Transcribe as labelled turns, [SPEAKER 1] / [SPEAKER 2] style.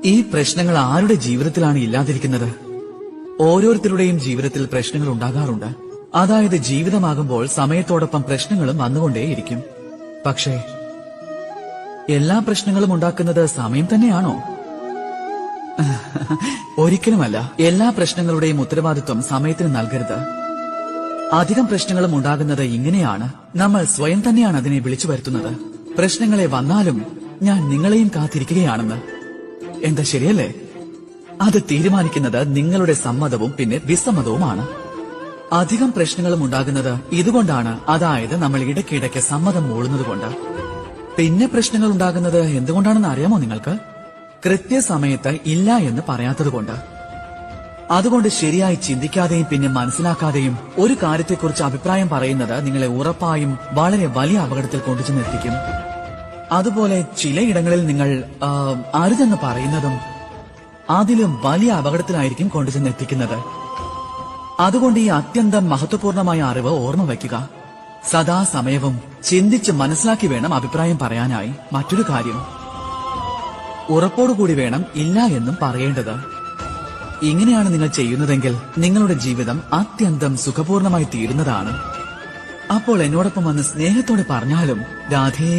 [SPEAKER 1] ഈ പ്രശ്നങ്ങൾ ആരുടെ ജീവിതത്തിലാണ് ഇല്ലാതിരിക്കുന്നത്? ഓരോരുത്തരുടെയും ജീവിതത്തിൽ പ്രശ്നങ്ങൾ ഉണ്ടാകാറുണ്ട്. അതായത് ജീവിതമാകുമ്പോൾ സമയത്തോടൊപ്പം പ്രശ്നങ്ങളും വന്നുകൊണ്ടേയിരിക്കും. പക്ഷേ എല്ലാ പ്രശ്നങ്ങളും ഉണ്ടാക്കുന്നത് സമയം തന്നെയാണോ? ഒരിക്കലുമല്ല. എല്ലാ പ്രശ്നങ്ങളുടെയും ഉത്തരവാദിത്വം സമയത്തിന് നൽകരുത്. അധികം പ്രശ്നങ്ങളും ഉണ്ടാകുന്നത് ഇങ്ങനെയാണ്. നമ്മൾ സ്വയം തന്നെയാണ് അതിനെ വിളിച്ചു വരുത്തുന്നത്. പ്രശ്നങ്ങളെ വന്നാലും ഞാൻ നിങ്ങളെയും കാത്തിരിക്കുകയാണെന്ന്. എന്താ ശരിയല്ലേ? അത് തീരുമാനിക്കുന്നത് നിങ്ങളുടെ സമ്മതവും പിന്നെ വിസമ്മതവുമാണ്. അധികം പ്രശ്നങ്ങളും ഉണ്ടാകുന്നത് ഇതുകൊണ്ടാണ്. അതായത് നമ്മൾ ഇടയ്ക്കിടയ്ക്ക് സമ്മതം മൂളുന്നതുകൊണ്ട്. പിന്നെ പ്രശ്നങ്ങൾ ഉണ്ടാകുന്നത് എന്തുകൊണ്ടാണെന്ന് അറിയാമോ നിങ്ങൾക്ക്? കൃത്യസമയത്ത് ഇല്ല എന്ന് പറയാത്തതുകൊണ്ട്. അതുകൊണ്ട് ശരിയായി ചിന്തിക്കാതെയും പിന്നെ മനസ്സിലാക്കാതെയും ഒരു കാര്യത്തെക്കുറിച്ച് അഭിപ്രായം പറയുന്നത് നിങ്ങളെ ഉറപ്പായും വളരെ വലിയ അപകടത്തിൽ കൊണ്ടുചെന്നെത്തിക്കും. അതുപോലെ ചിലയിടങ്ങളിൽ നിങ്ങൾ അരുതെന്ന് പറയുന്നതും അതിലും വലിയ അപകടത്തിലായിരിക്കും കൊണ്ടുചെന്നെത്തിക്കുന്നത്. അതുകൊണ്ട് ഈ അത്യന്തം മഹത്വപൂർണമായ അറിവ് ഓർമ്മ വയ്ക്കുക. സദാസമയവും ചിന്തിച്ച് മനസ്സിലാക്കി വേണം അഭിപ്രായം പറയാനായി. മറ്റൊരു കാര്യം, ഉറപ്പോടുകൂടി വേണം ഇല്ല എന്നും പറയേണ്ടത്. ഇങ്ങനെയാണ് നിങ്ങൾ ചെയ്യുന്നതെങ്കിൽ നിങ്ങളുടെ ജീവിതം അത്യന്തം സുഖപൂർണമായി തീരുന്നതാണ്. അപ്പോൾ എന്നോടൊപ്പം വന്ന് സ്നേഹത്തോടെ പറഞ്ഞാലും രാധേ